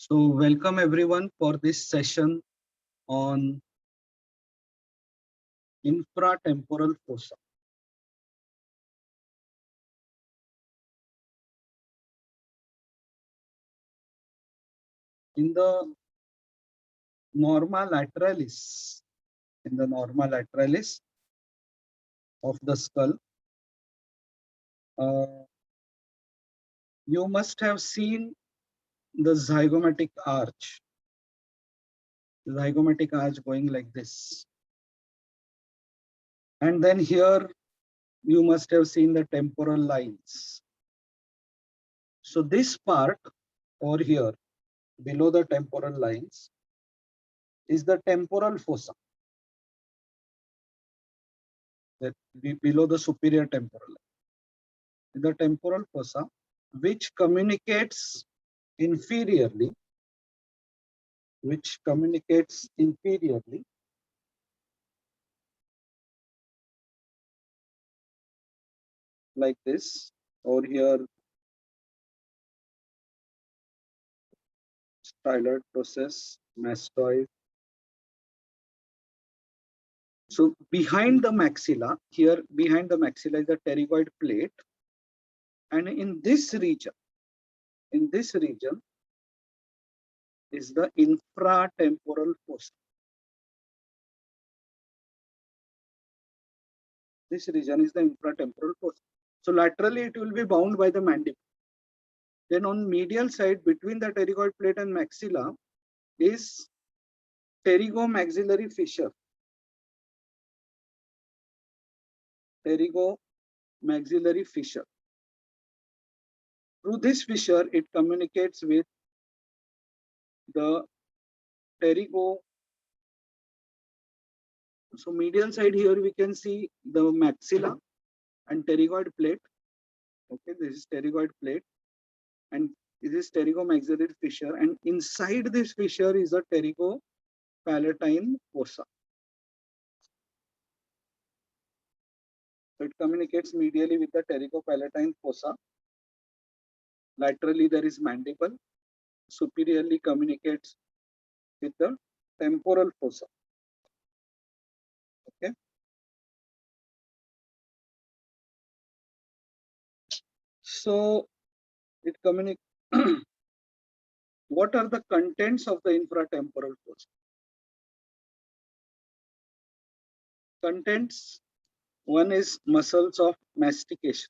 So welcome everyone for this session on infratemporal fossa. In the norma lateralis, of the skull, you must have seen the zygomatic arch going like this. And then here you must have seen the temporal lines. So this part over here below the temporal lines is the temporal fossa, that below the superior temporal line. The temporal fossa, which communicates inferiorly, like this. Or here, styloid process, mastoid. So behind the maxilla, here behind the maxilla is the pterygoid plate, and in this region is the infratemporal fossa. This region is the infratemporal fossa. So laterally it will be bound by the mandible. Then on medial side between the pterygoid plate and maxilla is pterygomaxillary fissure. Pterygomaxillary fissure. Through this fissure, it communicates with the pterygo. So medial side here we can see the maxilla and pterygoid plate. Okay, this is pterygoid plate, and this is pterygomaxillary fissure, and inside this fissure is a pterygopalatine fossa. So it communicates medially with the pterygopalatine fossa. Laterally there is mandible. Superiorly communicates with the temporal fossa. Okay. So it communicates. What are the contents of the infratemporal fossa? Contents. One is muscles of mastication.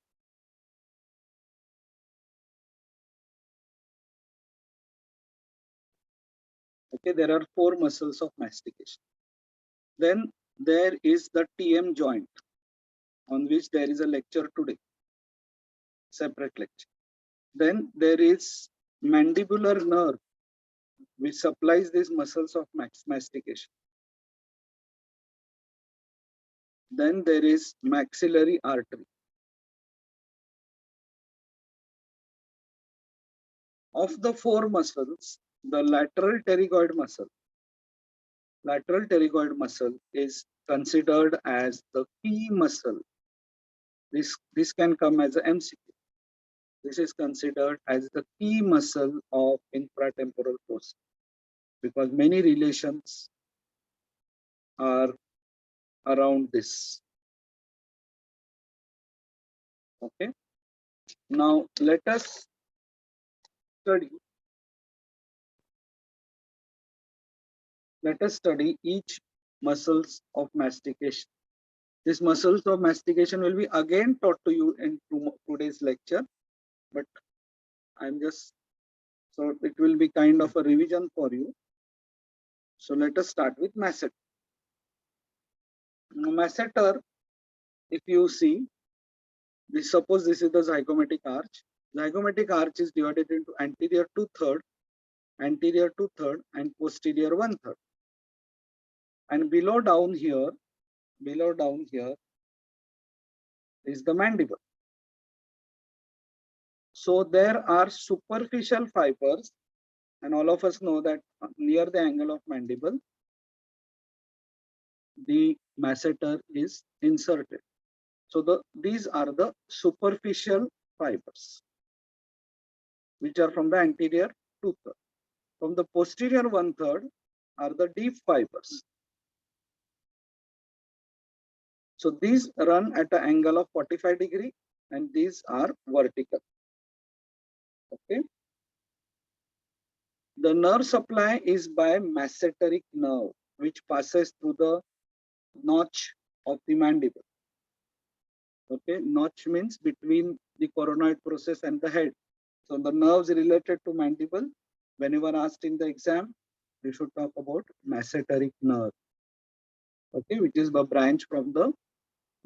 Okay, there are 4 muscles of mastication. Then there is the TM joint, on which there is a lecture today, separate lecture. Then there is mandibular nerve, which supplies these muscles of mastication. Then there is maxillary artery. Of the 4 muscles, the lateral pterygoid muscle is considered as the key muscle. This can come as an MCQ. This is considered as the key muscle of infratemporal fossa, because many relations are around this. Okay. Now let us study each muscles of mastication. These muscles of mastication will be again taught to you in today's lecture, but I'm just, so it will be kind of a revision for you. So let us start with masseter. Now, masseter, if you see, suppose this is the zygomatic arch. Zygomatic arch is divided into anterior 2/3, and posterior 1/3. And below down here is the mandible. So there are superficial fibers, and all of us know that near the angle of mandible, the masseter is inserted. So these are the superficial fibers, which are from the anterior 2/3. From the posterior 1/3 are the deep fibers. So these run at an angle of 45 degree and these are vertical. Okay. The nerve supply is by masseteric nerve, which passes through the notch of the mandible. Okay, notch means between the coronoid process and the head. So the nerves related to mandible, whenever asked in the exam, we should talk about masseteric nerve. Okay, which is the branch from the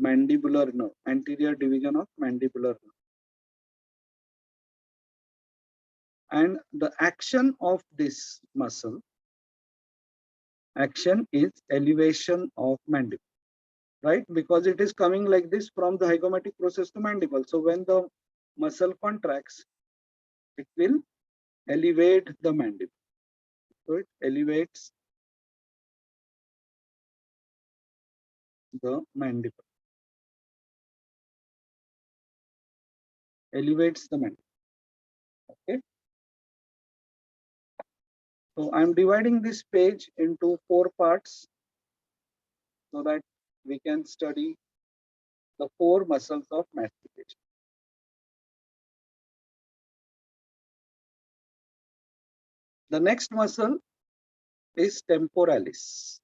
mandibular nerve, anterior division of mandibular nerve. And the action of this muscle, action is elevation of mandible, right? Because it is coming like this from the hygomatic process to mandible. So when the muscle contracts, it will elevate the mandible. So it elevates the mandible. Elevates the mandible. Okay. So I'm dividing this page into 4 parts so that we can study the 4 muscles of mastication. The next muscle is temporalis.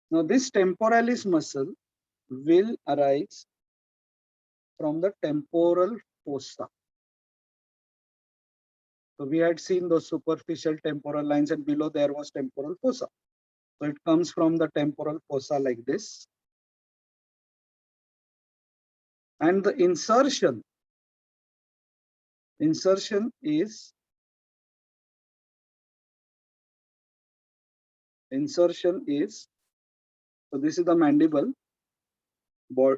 Now this temporalis muscle will arise from the temporal fossa. So we had seen those superficial temporal lines and below there was temporal fossa. So it comes from the temporal fossa like this. And the insertion is, so this is the mandible,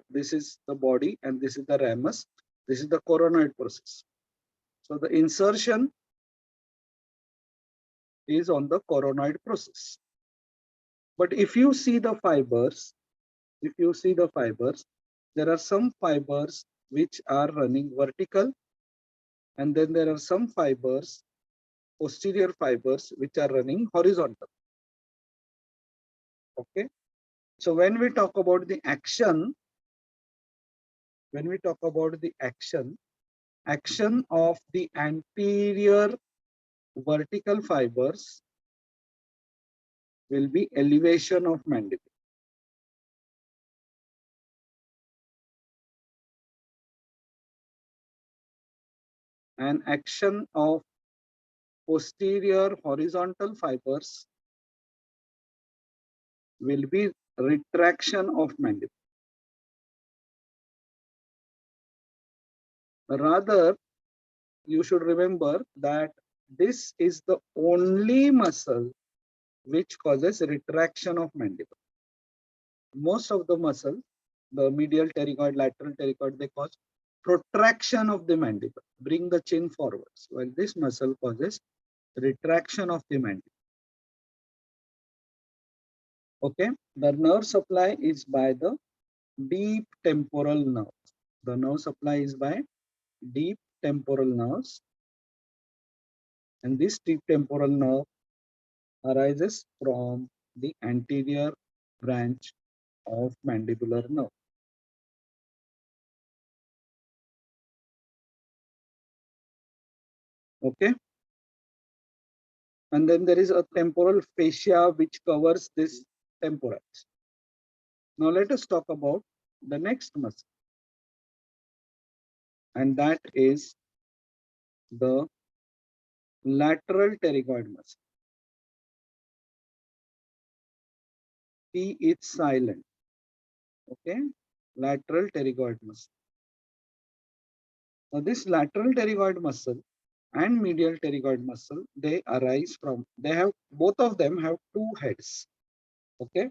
this is the body and this is the ramus, this is the coronoid process. So the insertion is on the coronoid process. But if you see the fibers, there are some fibers which are running vertical, and then there are some fibers, posterior fibers, which are running horizontal. Okay. So when we talk about the action, action of the anterior vertical fibers will be elevation of mandible. And action of posterior horizontal fibers will be retraction of mandible. Rather, you should remember that this is the only muscle which causes retraction of mandible. Most of the muscles, the medial pterygoid, lateral pterygoid, they cause protraction of the mandible, bring the chin forwards, while this muscle causes retraction of the mandible. Okay, the nerve supply is by the deep temporal nerve. The nerve supply is by deep temporal nerves, and this deep temporal nerve arises from the anterior branch of mandibular nerve. Okay, and then there is a temporal fascia which covers this temporalis. Now let us talk about the next muscle, and that is the lateral pterygoid muscle. T is silent. Okay, lateral pterygoid muscle. Now this lateral pterygoid muscle and medial pterygoid muscle, they arise from, they have, both of them have 2 heads. Okay,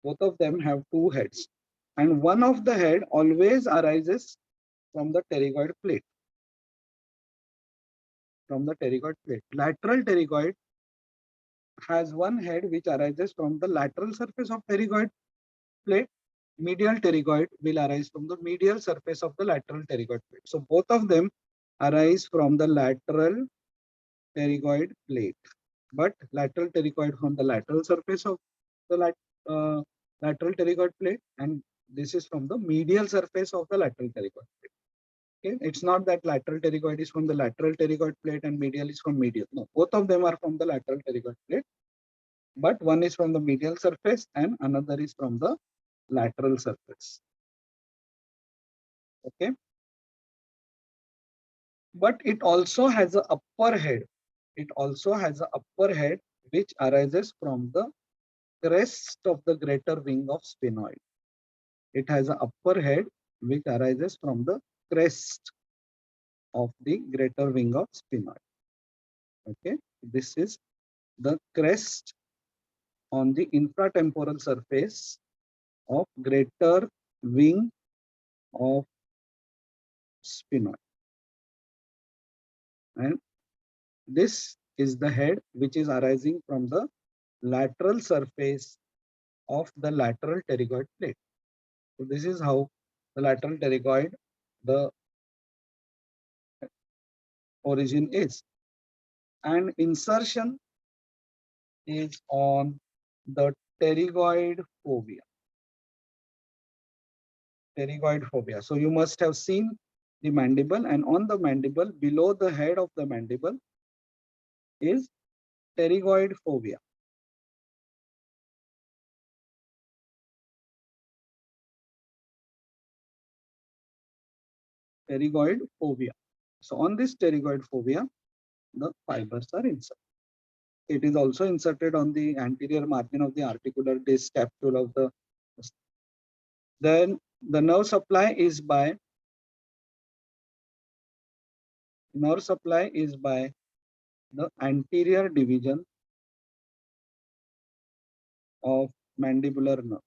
both of them have 2 heads, and one of the head always arises from the pterygoid plate. Lateral pterygoid has one head which arises from the lateral surface of pterygoid plate. Medial pterygoid will arise from the medial surface of the lateral pterygoid plate. So both of them arise from the lateral pterygoid plate, but lateral pterygoid from the lateral surface of the lateral pterygoid plate, and this is from the medial surface of the lateral pterygoid plate. Okay, it's not that lateral pterygoid is from the lateral pterygoid plate and medial is from medial. No, both of them are from the lateral pterygoid plate, but one is from the medial surface and another is from the lateral surface. Okay, but it also has an upper head. It also has an upper head which arises from the crest of the greater wing of sphenoid. It has an upper head which arises from the crest of the greater wing of sphenoid. Okay, this is the crest on the infratemporal surface of greater wing of sphenoid, and this is the head which is arising from the lateral surface of the lateral pterygoid plate. So this is how the lateral pterygoid, the origin is, and insertion is on the pterygoid fovea. Pterygoid fovea. So you must have seen the mandible, and on the mandible, below the head of the mandible, is pterygoid fovea. Pterygoid fovea. So on this pterygoid fovea, the fibers are inserted. It is also inserted on the anterior margin of the articular disc capsule of the. Then the nerve supply is by the anterior division of mandibular nerve.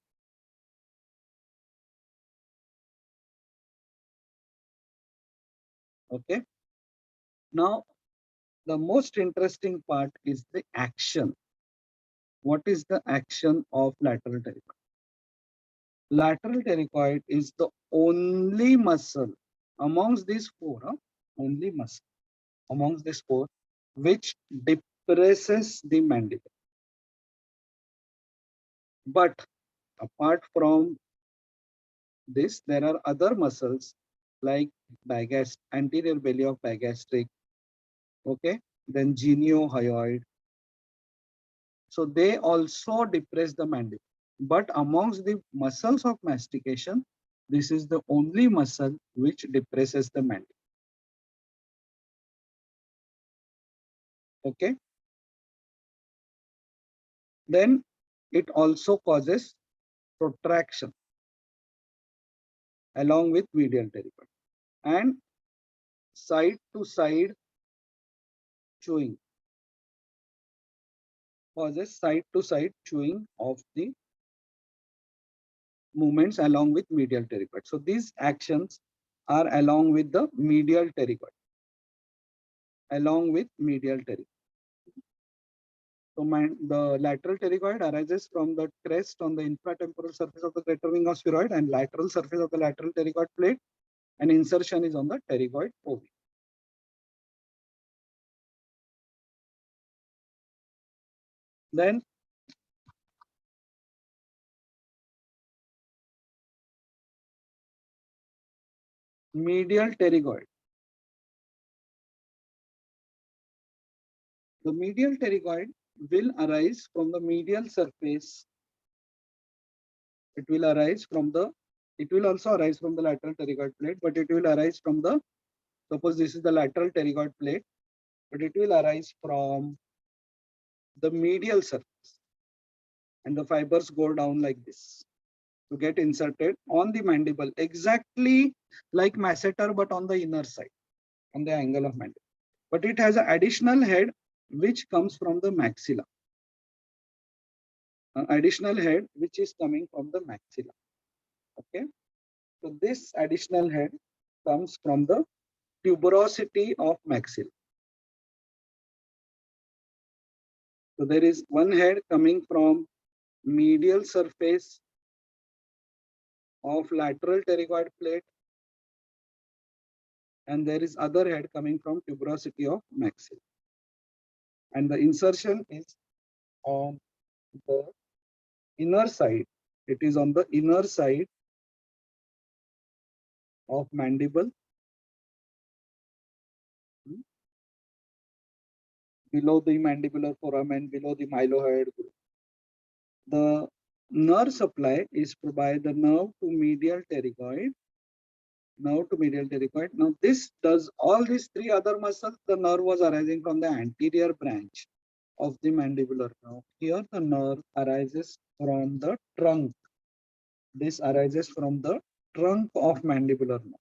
Okay. Now, the most interesting part is the action. What is the action of lateral pterygoid? Lateral pterygoid is the only muscle amongst these four, only muscle amongst these four, which depresses the mandible. But apart from this, there are other muscles like anterior belly of bagastric, okay, then geniohyoid. So they also depress the mandible. But amongst the muscles of mastication, this is the only muscle which depresses the mandible. Okay. Then it also causes protraction along with medial pterygoid and side to side chewing, causes side to side chewing of the movements along with medial pterygoid. So these actions are along with the medial pterygoid, along with medial pterygoid. So the lateral pterygoid arises from the crest on the infratemporal surface of the greater wing of spheroid and lateral surface of the lateral pterygoid plate, and insertion is on the pterygoid fovea. Then medial pterygoid. The medial pterygoid will arise from the medial surface. It will arise from the, it will also arise from the lateral pterygoid plate, but it will arise from the, suppose this is the lateral pterygoid plate, but it will arise from the medial surface, and the fibers go down like this to get inserted on the mandible, exactly like masseter, but on the inner side, on the angle of mandible. But it has an additional head which comes from the maxilla. An additional head which is coming from the maxilla. Okay. So this additional head comes from the tuberosity of maxilla. So there is one head coming from medial surface of lateral pterygoid plate, and there is other head coming from tuberosity of maxilla. and the insertion is on the inner side. It is on the inner side of mandible, below the mandibular foramen, below the mylohyoid group. The nerve supply is by the nerve to medial pterygoid. Nerve to medial pterygoid. Now this does all these three other muscles. The nerve was arising from the anterior branch of the mandibular nerve. Here the nerve arises from the trunk. This arises from the trunk of mandibular nerve.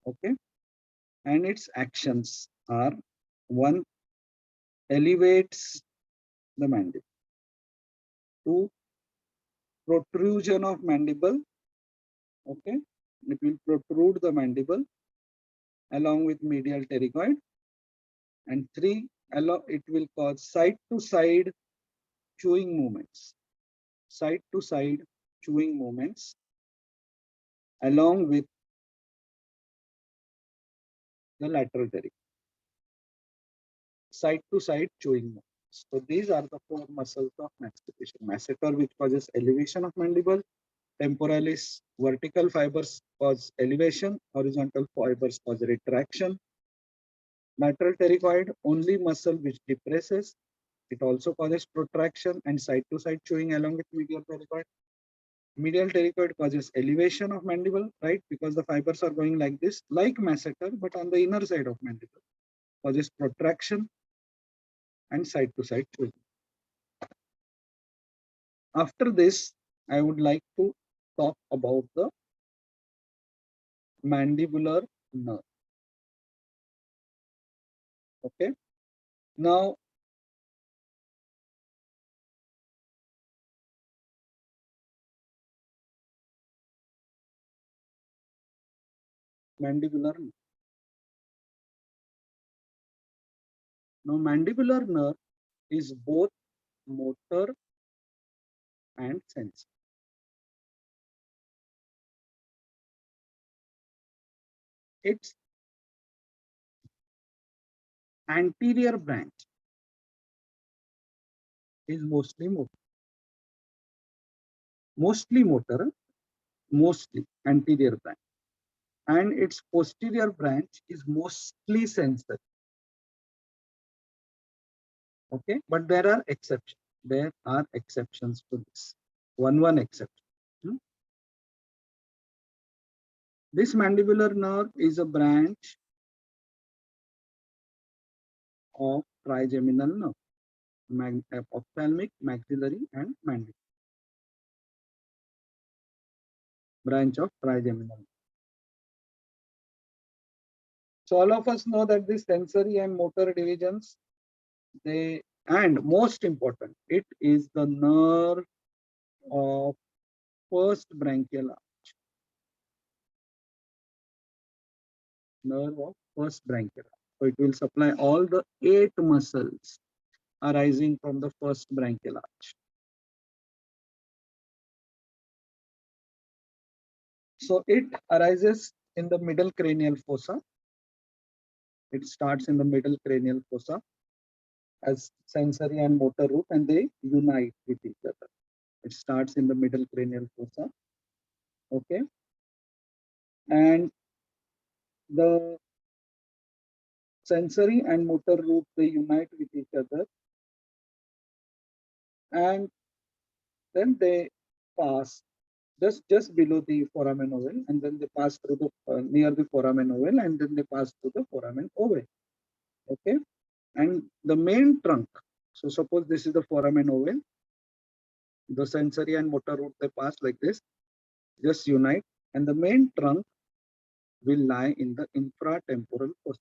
Okay, and its actions are: one, elevates the mandible; two, protrusion of mandible. Okay, it will protrude the mandible along with medial pterygoid; and three, it will cause side to side chewing movements. Side to side chewing movements along with the lateral pterygoid. Side to side chewing movements. So these are the four muscles of mastication. Masseter, which causes elevation of mandible; temporalis, vertical fibers cause elevation; horizontal fibers cause retraction; lateral pterygoid, only muscle which depresses. It also causes protraction and side to side chewing along with medial pterygoid. Medial pterygoid causes elevation of mandible, right? Because the fibers are going like this, like masseter, but on the inner side of mandible. Causes protraction and side to side chewing. After this, I would like to talk about the mandibular nerve. Okay. Now, mandibular nerve. Now, mandibular nerve is both motor and sensory. Its anterior branch is mostly motor. Mostly motor, mostly anterior branch. And its posterior branch is mostly sensory. Okay, but there are exceptions. There are exceptions to this. One exception. This mandibular nerve is a branch of trigeminal nerve, ophthalmic, maxillary, and mandibular. Branch of trigeminal nerve. So all of us know that the sensory and motor divisions, and most important, it is the nerve of first branchial arch. Nerve of first branchial arch. So it will supply all the 8 muscles arising from the first branchial arch. So it arises in the middle cranial fossa. It starts in the middle cranial fossa as sensory and motor root, and they unite with each other. It starts in the middle cranial fossa. Okay. And the sensory and motor root, they unite with each other, and then they pass just below the foramen ovale, and then they pass through the near the foramen ovale, and then they pass through the foramen ovale. Okay. And the main trunk, so suppose this is the foramen ovale, the sensory and motor root, they pass like this, just unite, and the main trunk will lie in the infratemporal fossa.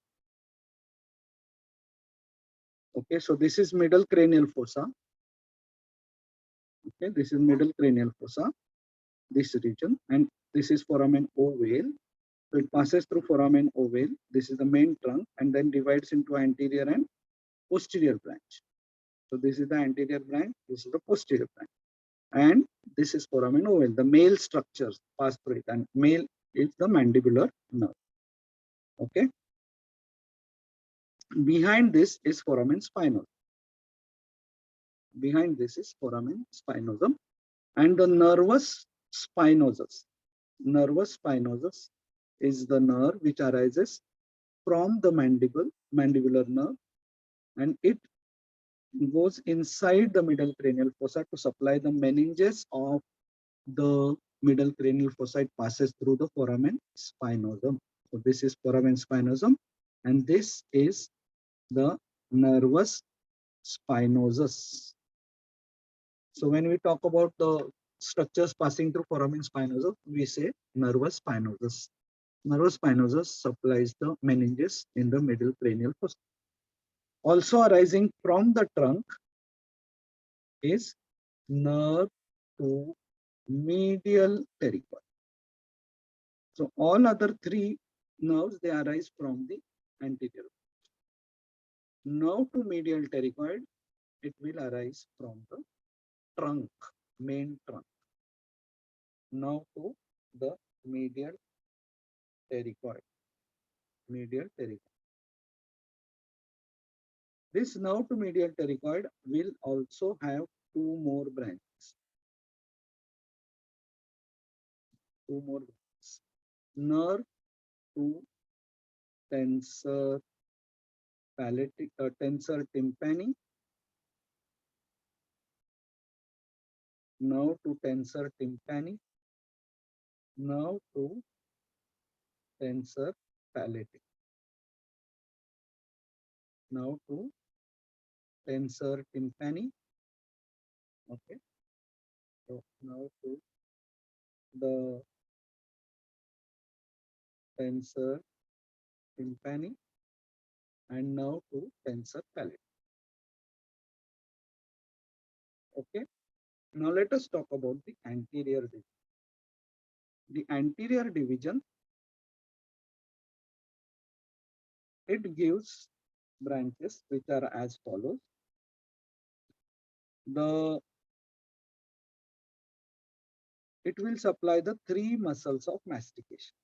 Okay, so this is middle cranial fossa. Okay, this is middle cranial fossa, this region, and this is foramen ovale. So it passes through foramen ovale. This is the main trunk, and then divides into anterior and posterior branch. So this is the anterior branch, this is the posterior branch, and this is foramen ovale. The male structures pass through it, and male is the mandibular nerve. Okay. Behind this is foramen spinosum. Behind this is foramen spinosum and the nervus spinosus. Nervus spinosus is the nerve which arises from the mandibular nerve, and it goes inside the middle cranial fossa to supply the meninges of the middle cranial fossa. It passes through the foramen spinosum. So this is foramen spinosum, and this is the nervus spinosus. So when we talk about the structures passing through foramen spinosum, we say nervus spinosus. Nervus spinosus supplies the meninges in the middle cranial fossa. Also arising from the trunk is nerve to medial pterygoid. So all other three nerves, they arise from the anterior. Nerve to medial pterygoid, it will arise from the trunk, main trunk. Nerve to the medial pterygoid. Medial pterygoid. This nerve to medial pterygoid will also have two more branches. Two more branches. Nerve to tensor tensor tympani. Nerve to tensor tympani. Nerve to tensor palatal. Now to tensor tympani. Okay. So now to the tensor tympani and now to tensor palatal. Okay. Now let us talk about the anterior division. The anterior division, it gives branches which are as follows. It will supply the three muscles of mastication.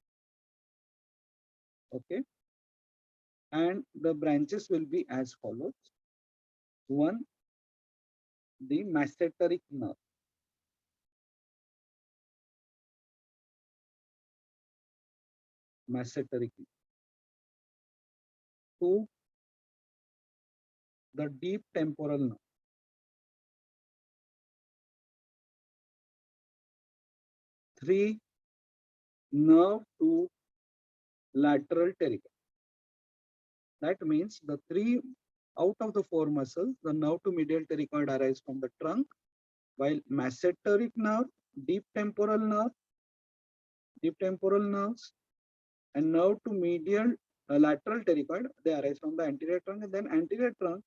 Okay. And the branches will be as follows. One, the masseteric nerve. Masseteric nerve. Two, the deep temporal nerve. Three, nerve to lateral pterygoid. That means the three out of the four muscles, the nerve to medial pterygoid arises from the trunk, while masseteric nerve, deep temporal nerves, and nerve to medial lateral pterygoid, they arise from the anterior trunk, and then anterior trunk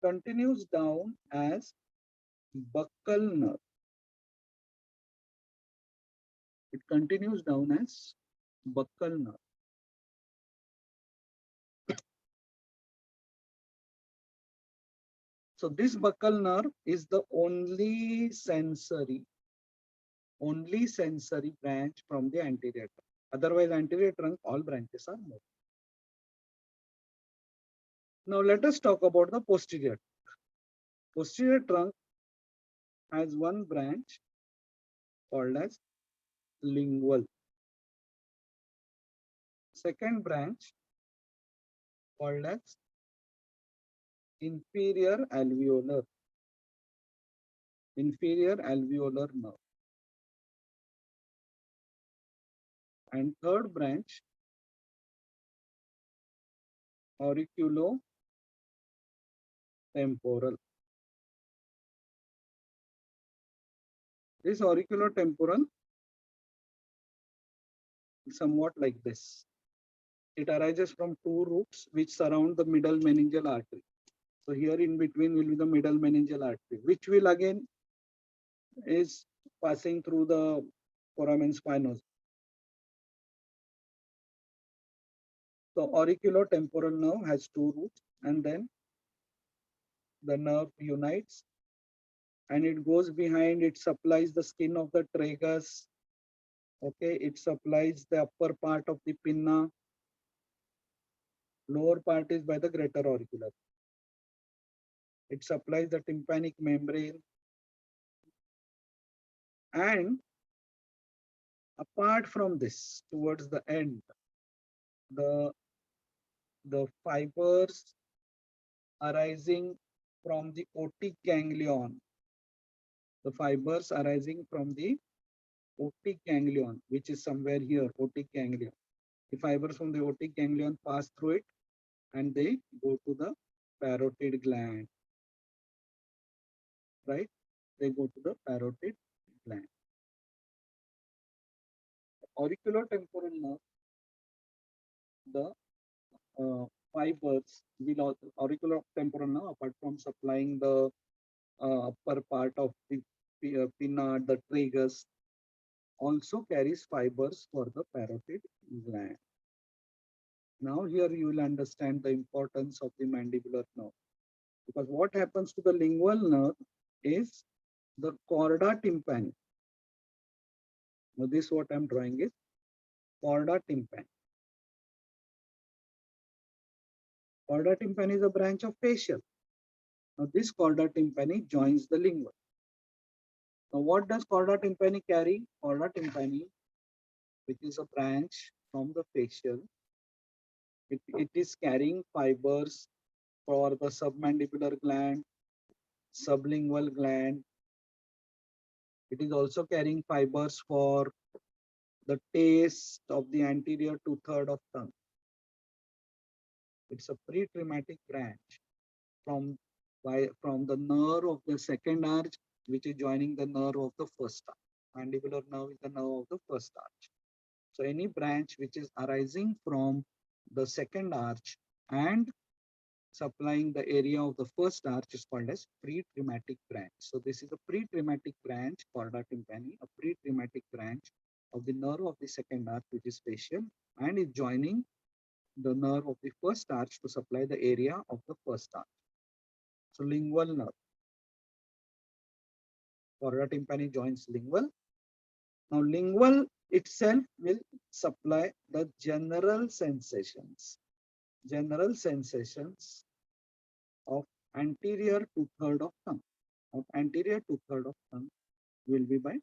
continues down as buccal nerve. It continues down as buccal nerve. So this buccal nerve is the only sensory branch from the anterior trunk. Otherwise, anterior trunk, all branches are motor. Now let us talk about the posterior. Posterior trunk has one branch called as lingual. Second branch called as inferior alveolar nerve. And third branch, auriculotemporal. This auriculotemporal is somewhat like this. It arises from two roots which surround the middle meningeal artery. So here in between will be the middle meningeal artery, which will again is passing through the foramen spinosum. So auriculotemporal nerve has two roots, and then the nerve unites and it goes behind, it supplies the skin of the tragus. Okay, it supplies the upper part of the pinna. Lower part is by the greater auricular. It supplies the tympanic membrane, and apart from this, towards the end, the the fibers arising from the otic ganglion, the fibers arising from the otic ganglion, which is somewhere here, otic ganglion. The fibers from the otic ganglion pass through it and they go to the parotid gland, right? They go to the parotid gland. Auriculotemporal nerve, the fibers will auriculotemporal nerve, apart from supplying the upper part of the pinna, the tragus, also carries fibers for the parotid gland. Now here you will understand the importance of the mandibular nerve, because what happens to the lingual nerve is the chorda tympani. Now this what I'm drawing is chorda tympani. Chorda tympani is a branch of facial. Now this chorda tympani joins the lingual. Now what does chorda tympani carry? Chorda tympani, which is a branch from the facial, it is carrying fibers for the submandibular gland, sublingual gland. It is also carrying fibers for the taste of the anterior two-third of tongue. It's a pre-traumatic branch from the nerve of the second arch, which is joining the nerve of the first arch. Mandibular nerve is the nerve of the first arch. So any branch which is arising from the second arch and supplying the area of the first arch is called as pre-traumatic branch. So this is a pre-traumatic branch, chorda tympani, a pre-traumatic branch of the nerve of the second arch, which is facial, and is joining the nerve of the first arch to supply the area of the first arch. So lingual nerve. Chorda tympani joins lingual. Now lingual itself will supply the general sensations of anterior two-third of tongue. Of anterior two-third of tongue will be by,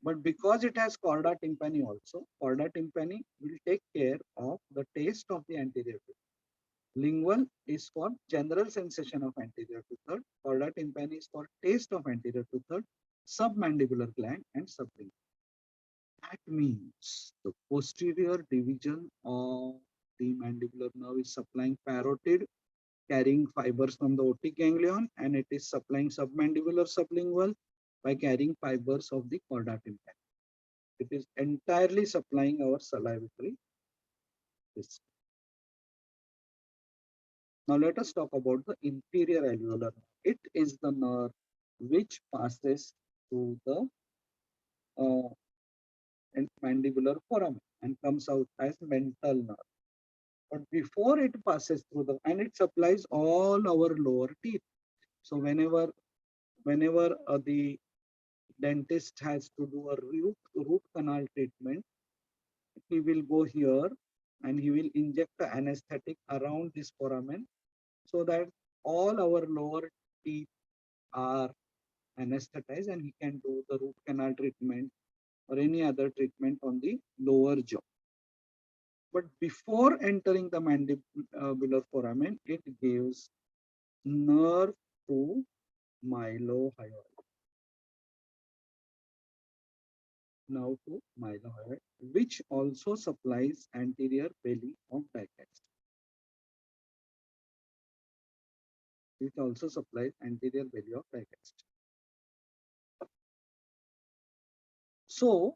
but because it has chorda tympani also, chorda tympani will take care of the taste of the anterior two. Lingual is for general sensation of anterior two-third, chorda tympani is for taste of anterior two-third, submandibular gland and sublingual. That means the posterior division of the mandibular nerve is supplying parotid, carrying fibers from the otic ganglion, and it is supplying submandibular sublingual by carrying fibers of the chorda tympani. It is entirely supplying our salivatory system. Now let us talk about the inferior alveolar nerve. It is the nerve which passes through the mandibular foramen and comes out as mental nerve. But before it passes through the, and it supplies all our lower teeth. So whenever the dentist has to do a root canal treatment, he will go here and he will inject the anesthetic around this foramen so that all our lower teeth are anesthetized and he can do the root canal treatment or any other treatment on the lower jaw. But before entering the mandibular foramen, it gives nerve to mylohyoid. Now to mylohyoid, which also supplies anterior belly of digaster. Which also supplies anterior belly of digaster. So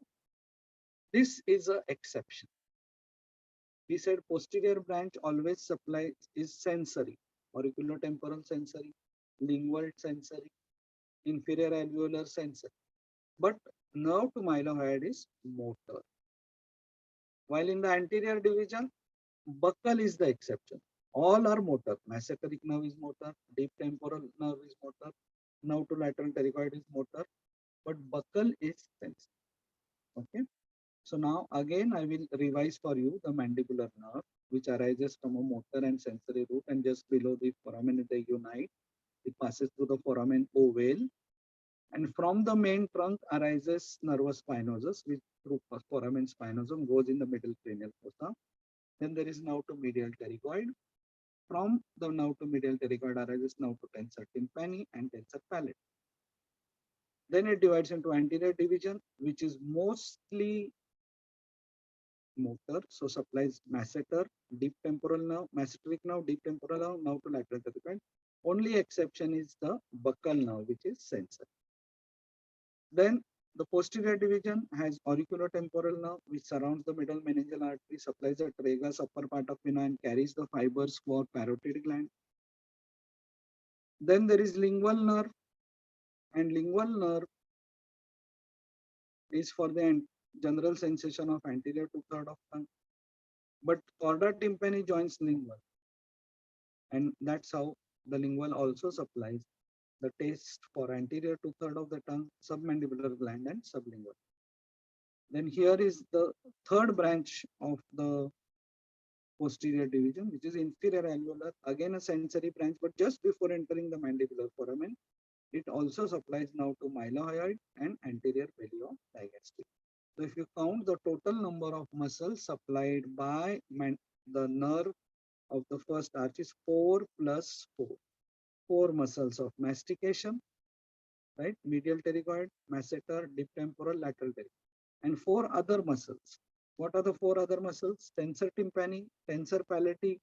this is an exception. We said posterior branch always supplies is sensory, auriculotemporal sensory, lingual sensory, inferior alveolar sensory. But nerve to mylohyoid is motor. While in the anterior division, buccal is the exception. All are motor. Mesocaric nerve is motor, deep temporal nerve is motor, nerve to lateral pterygoid is motor, but buccal is sensory. Okay. So now again I will revise for you the mandibular nerve. which arises from a motor and sensory root, and just below the foramen they unite. It passes through the foramen ovale, and from the main trunk arises nervus spinosus, which through foramen spinosum goes in the middle cranial fossa. Then there is now to medial pterygoid. From the now to medial pterygoid arises now to tensor tympani and tensor pallid. Then it divides into anterior division, which is mostly motor, so supplies masseter, deep temporal nerve, masseteric nerve, deep temporal nerve, now to lateral pterygoid. Only exception is the buccal nerve, which is sensor. Then the posterior division has auriculotemporal nerve, which surrounds the middle meningeal artery, supplies the tragus upper part of pinna and carries the fibers for parotid gland. Then there is lingual nerve, and lingual nerve is for the general sensation of anterior two-thirds of tongue. But chorda tympani joins lingual, and that's how the lingual also supplies the taste for anterior two-thirds of the tongue, submandibular gland, and sublingual. Then here is the third branch of the posterior division, which is inferior alveolar, again a sensory branch, but just before entering the mandibular foramen, it also supplies now to mylohyoid and anterior paleodigastric. So if you count the total number of muscles supplied by the nerve of the first arch is 4 plus 4. 4 muscles of mastication, right? Medial pterygoid, masseter, deep temporal, lateral pterygoid, and 4 other muscles. What are the 4 other muscles? Tensor tympani, tensor palatii,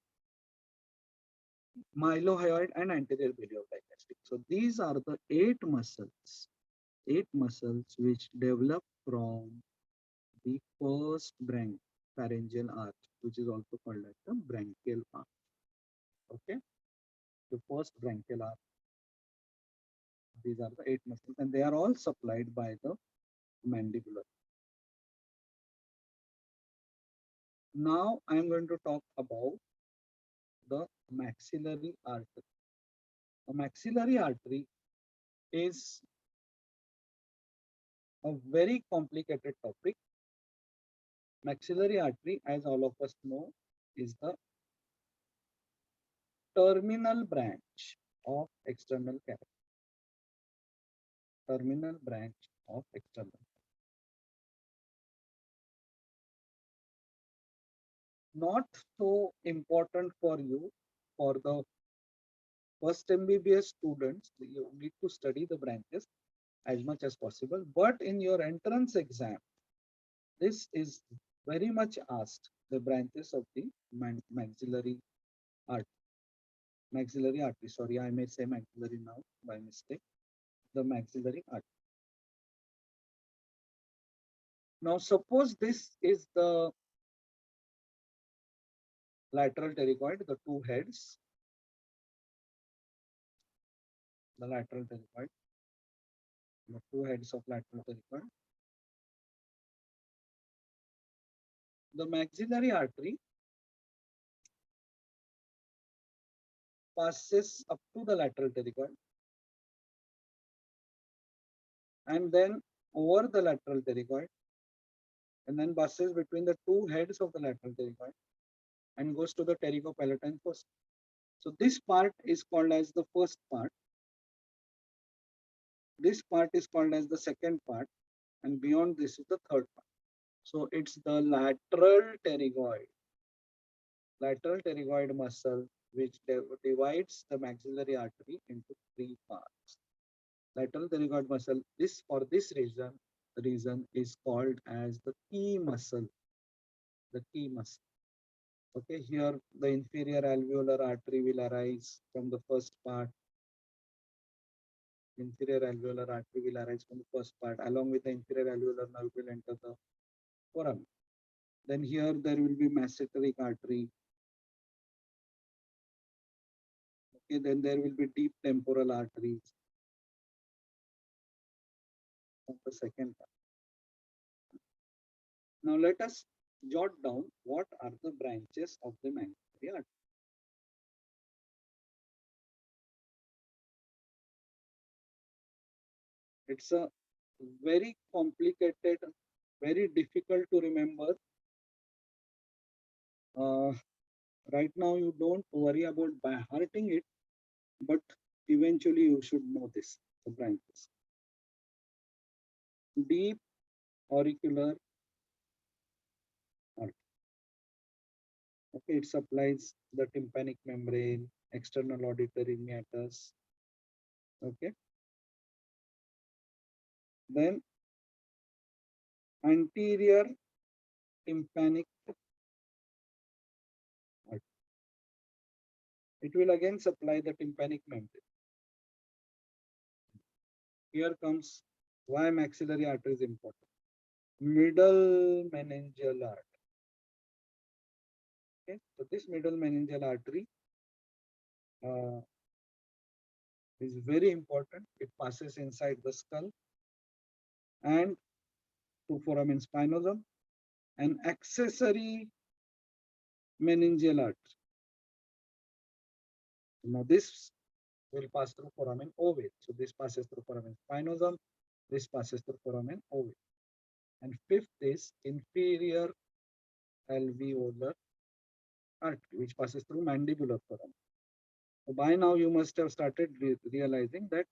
mylohyoid, and anterior paleodigastric. So these are the 8 muscles which develop from the first pharyngeal arch, which is also called as the branchial arch. Okay, the first branchial arch. These are the 8 muscles, and they are all supplied by the mandibular. Now I am going to talk about the maxillary artery. The maxillary artery is a very complicated topic. Maxillary artery, as all of us know, is the terminal branch of external cavity. Terminal branch of external. Not so important for you for the first MBBS students. You need to study the branches as much as possible. But in your entrance exam, this is very much asked, the branches of the maxillary artery. Maxillary artery, sorry, I may say maxillary now by mistake. The maxillary artery. Now suppose this is the lateral pterygoid, the 2 heads. The lateral pterygoid, the 2 heads of lateral pterygoid. The maxillary artery passes up to the lateral pterygoid and then over the lateral pterygoid and then passes between the 2 heads of the lateral pterygoid and goes to the pterygopalatine fossa. So this part is called as the first part. This part is called as the second part, and beyond this is the third part. So it's the lateral pterygoid muscle which divides the maxillary artery into 3 parts. Lateral pterygoid muscle, this for this reason is called as the key muscle. The key muscle. Okay, here the inferior alveolar artery will arise from the first part. Inferior alveolar artery will arise from the first part. Along with the inferior alveolar nerve will enter the foramen. Then here there will be masseteric artery. Okay, then there will be deep temporal arteries of the second part. Now let us jot down what are the branches of the maxillary artery. It's a very complicated, very difficult to remember. Right now, you don't worry about by hearting it, but eventually you should know this, the branches. Deep auricular artery. Okay, it supplies the tympanic membrane, external auditory meatus. Okay. Then anterior tympanic artery. It will again supply the tympanic membrane. Here comes why maxillary artery is important. Middle meningeal artery. Okay, so this middle meningeal artery is very important. It passes inside the skull and to foramen spinosum, an accessory meningeal artery. Now this will pass through foramen ovale. So this passes through foramen spinosum, this passes through foramen ovale. And fifth is inferior alveolar artery, which passes through mandibular foramen. So by now you must have started realizing that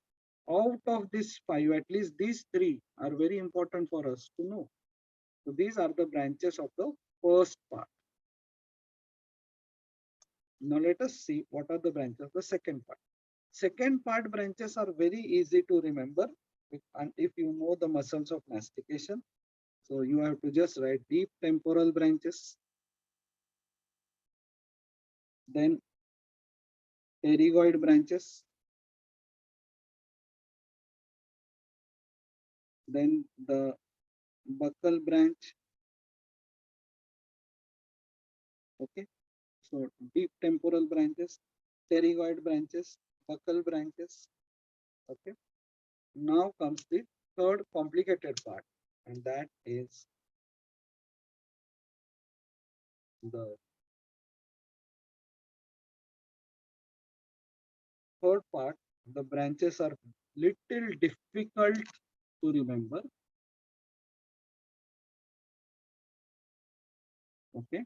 out of these five, at least these three are very important for us to know. So these are the branches of the first part. Now let us see what are the branches of the second part. Second part branches are very easy to remember and if you know the muscles of mastication. So you have to just write deep temporal branches, then pterygoid branches, then the buccal branch. Okay, so deep temporal branches, pterygoid branches, buccal branches. Okay, now comes the third complicated part, and that is the third part. The branches are little difficult to remember. Okay,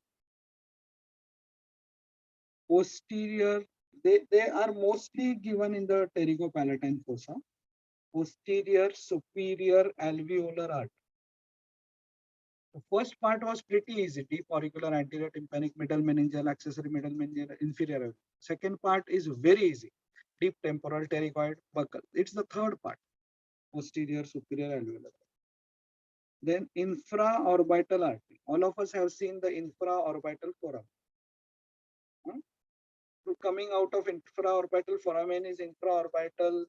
posterior, they are mostly given in the pterygopalatine fossa. Posterior superior alveolar artery. The first part was pretty easy, deep auricular, anterior tympanic, middle meningeal, accessory middle meningeal, inferior. Second part is very easy, deep temporal, pterygoid, buccal. It's the third part, posterior superior alveolar. Then infraorbital artery. All of us have seen the infraorbital foramen. So coming out of infraorbital foramen is infraorbital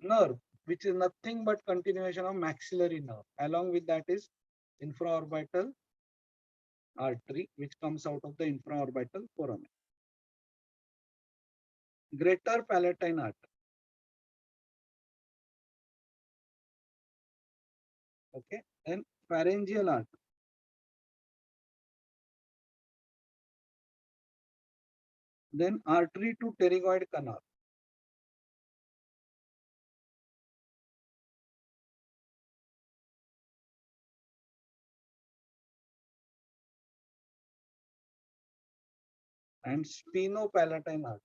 nerve, which is nothing but continuation of maxillary nerve. Along with that is infraorbital artery, which comes out of the infraorbital foramen. Greater palatine artery. Okay, then pharyngeal artery. Then artery to pterygoid canal. And spinopalatine artery.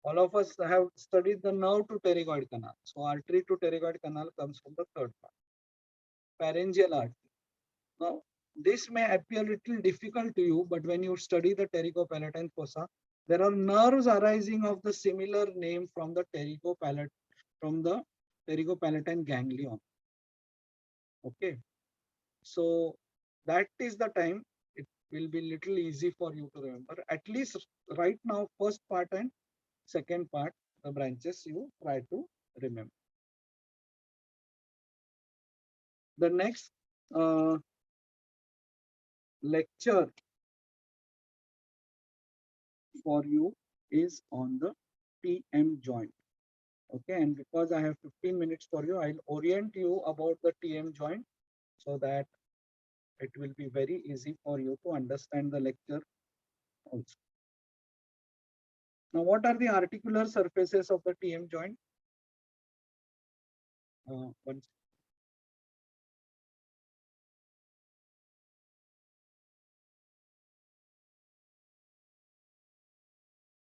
All of us have studied the nerve to pterygoid canal. So artery to pterygoid canal comes from the third part. Pharyngeal artery. Now, this may appear a little difficult to you, but when you study the pterygopalatine fossa, there are nerves arising of the similar name from the pterygopalatine ganglion. Okay, so that is the time it will be little easy for you to remember. At least right now, first part and second part, the branches you try to remember. The next lecture for you is on the TM joint. Okay, and because I have 15 minutes for you, I'll orient you about the TM joint so that it will be very easy for you to understand the lecture also. Now, what are the articular surfaces of the TM joint? Once